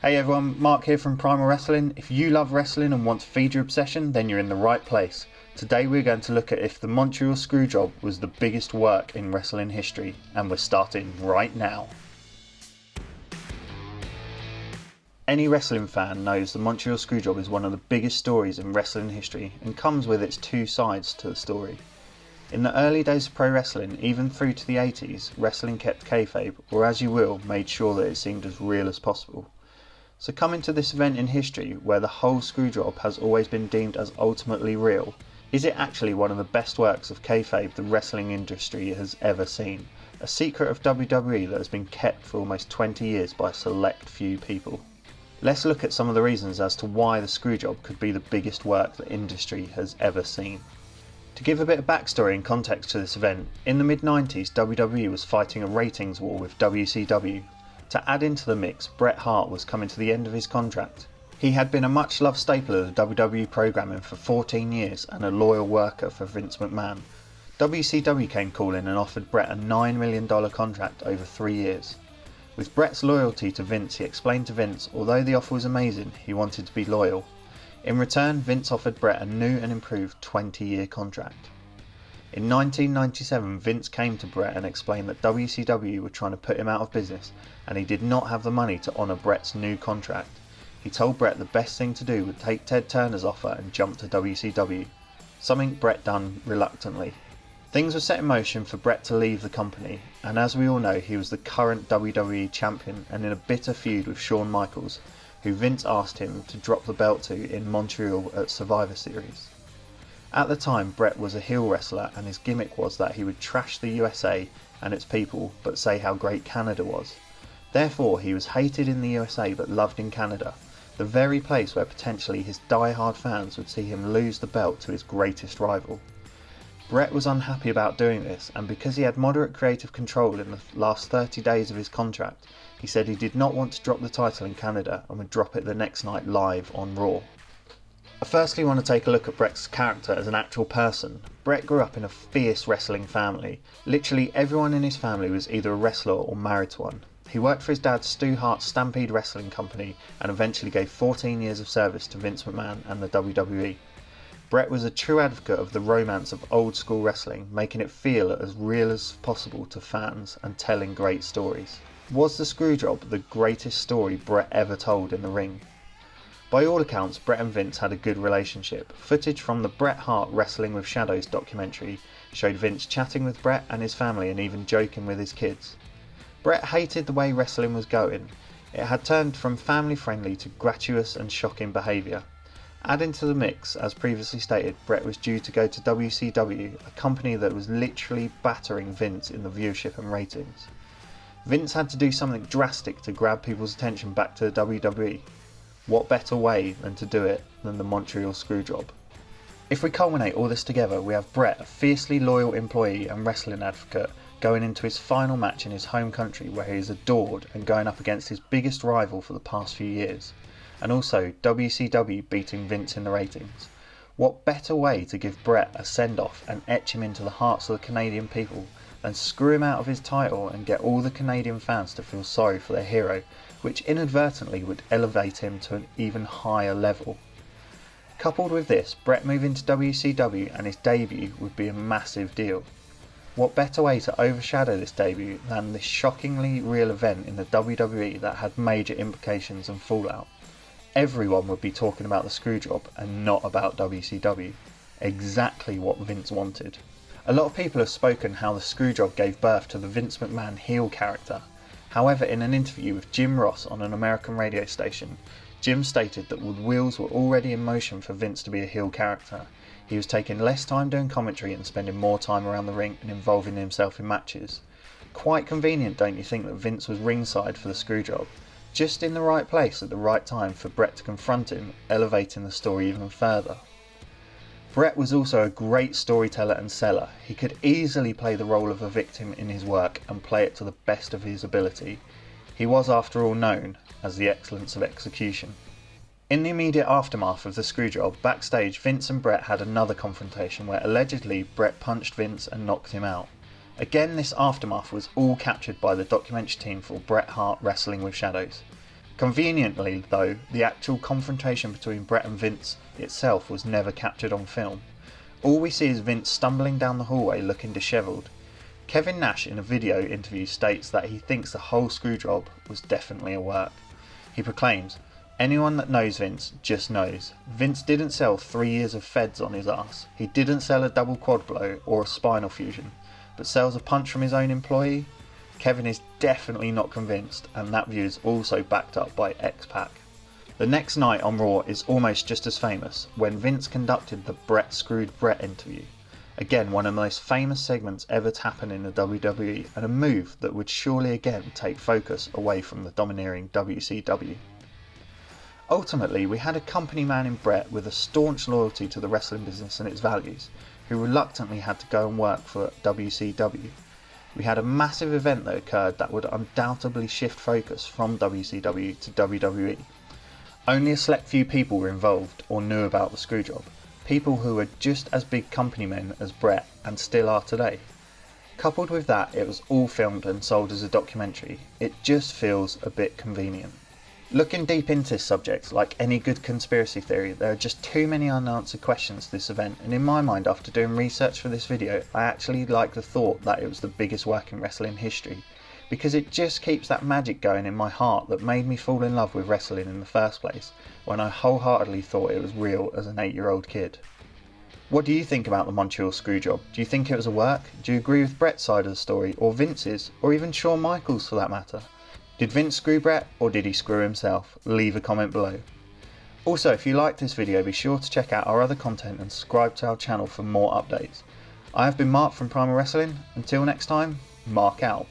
Hey everyone, Mark here from Primal Wrestling. If you love wrestling and want to feed your obsession, then you're in the right place. Today we're going to look at if the Montreal Screwjob was the biggest work in wrestling history, and we're starting right now. Any wrestling fan knows the Montreal Screwjob is one of the biggest stories in wrestling history and comes with its two sides to the story. In the early days of pro wrestling, even through to the 80s, wrestling kept kayfabe, or as you will, made sure that it seemed as real as possible. So coming to this event in history where the whole Screwjob has always been deemed as ultimately real, is it actually one of the best works of kayfabe the wrestling industry has ever seen? A secret of WWE that has been kept for almost 20 years by a select few people. Let's look at some of the reasons as to why the Screwjob could be the biggest work the industry has ever seen. To give a bit of backstory and context to this event, in the mid-90s WWE was fighting a ratings war with WCW. To add into the mix, Bret Hart was coming to the end of his contract. He had been a much loved staple of the WWE programming for 14 years and a loyal worker for Vince McMahon. WCW came calling and offered Bret a $9 million contract over 3 years. With Bret's loyalty to Vince, he explained to Vince, although the offer was amazing, he wanted to be loyal. In return, Vince offered Bret a new and improved 20-year contract. In 1997, Vince came to Bret and explained that WCW were trying to put him out of business and he did not have the money to honour Bret's new contract. He told Bret the best thing to do would take Ted Turner's offer and jump to WCW, something Bret done reluctantly. Things were set in motion for Bret to leave the company, and as we all know, he was the current WWE champion and in a bitter feud with Shawn Michaels, who Vince asked him to drop the belt to in Montreal at Survivor Series. At the time, Bret was a heel wrestler and his gimmick was that he would trash the USA and its people but say how great Canada was. Therefore, he was hated in the USA but loved in Canada, the very place where potentially his die-hard fans would see him lose the belt to his greatest rival. Bret was unhappy about doing this, and because he had moderate creative control in the last 30 days of his contract, he said he did not want to drop the title in Canada and would drop it the next night live on Raw. I firstly want to take a look at Bret's character as an actual person. Bret grew up in a fierce wrestling family. Literally everyone in his family was either a wrestler or married to one. He worked for his dad Stu Hart's Stampede Wrestling Company and eventually gave 14 years of service to Vince McMahon and the WWE. Bret was a true advocate of the romance of old school wrestling, making it feel as real as possible to fans and telling great stories. Was the Screwjob the greatest story Bret ever told in the ring? By all accounts, Bret and Vince had a good relationship. Footage from the Bret Hart Wrestling with Shadows documentary showed Vince chatting with Bret and his family and even joking with his kids. Bret hated the way wrestling was going. It had turned from family friendly to gratuitous and shocking behaviour. Adding to the mix, as previously stated, Bret was due to go to WCW, a company that was literally battering Vince in the viewership and ratings. Vince had to do something drastic to grab people's attention back to the WWE. What better way than to do it than the Montreal Screwjob? If we culminate all this together, we have Bret, a fiercely loyal employee and wrestling advocate, going into his final match in his home country where he is adored and going up against his biggest rival for the past few years. And also WCW beating Vince in the ratings. What better way to give Bret a send-off and etch him into the hearts of the Canadian people than screw him out of his title and get all the Canadian fans to feel sorry for their hero, which inadvertently would elevate him to an even higher level. Coupled with this, Bret moving to WCW and his debut would be a massive deal. What better way to overshadow this debut than this shockingly real event in the WWE that had major implications and fallout? Everyone would be talking about the Screwjob and not about WCW. Exactly what Vince wanted. A lot of people have spoken how the Screwjob gave birth to the Vince McMahon heel character. However, in an interview with Jim Ross on an American radio station, Jim stated that the wheels were already in motion for Vince to be a heel character. He was taking less time doing commentary and spending more time around the ring and involving himself in matches. Quite convenient, don't you think, that Vince was ringside for the Screwjob? Just in the right place at the right time for Bret to confront him, elevating the story even further. Bret was also a great storyteller and seller. He could easily play the role of a victim in his work and play it to the best of his ability. He was, after all, known as the excellence of execution. In the immediate aftermath of the Screwjob, backstage Vince and Bret had another confrontation where allegedly Bret punched Vince and knocked him out. Again, this aftermath was all captured by the documentary team for Bret Hart Wrestling with Shadows. Conveniently though, the actual confrontation between Bret and Vince itself was never captured on film. All we see is Vince stumbling down the hallway looking dishevelled. Kevin Nash in a video interview states that he thinks the whole Screwjob was definitely a work. He proclaims, "Anyone that knows Vince just knows. Vince didn't sell 3 years of feds on his ass. He didn't sell a double quad blow or a spinal fusion, but sells a punch from his own employee." Kevin is definitely not convinced, and that view is also backed up by X-Pac. The next night on Raw is almost just as famous, when Vince conducted the Bret Screwed Bret interview. Again, one of the most famous segments ever to happen in the WWE, and a move that would surely again take focus away from the domineering WCW. Ultimately, we had a company man in Bret with a staunch loyalty to the wrestling business and its values, who reluctantly had to go and work for WCW. We had a massive event that occurred that would undoubtedly shift focus from WCW to WWE. Only a select few people were involved or knew about the Screwjob. People who were just as big company men as Bret and still are today. Coupled with that, it was all filmed and sold as a documentary. It just feels a bit convenient. Looking deep into this subject, like any good conspiracy theory, there are just too many unanswered questions to this event, and in my mind, after doing research for this video, I actually like the thought that it was the biggest work in wrestling history, because it just keeps that magic going in my heart that made me fall in love with wrestling in the first place, when I wholeheartedly thought it was real as an 8-year-old kid. What do you think about the Montreal Screwjob? Do you think it was a work? Do you agree with Bret's side of the story, or Vince's, or even Shawn Michaels for that matter? Did Vince screw Bret, or did he screw himself? Leave a comment below. Also, if you liked this video, be sure to check out our other content and subscribe to our channel for more updates. I have been Mark from Primal Wrestling. Until next time, Mark out.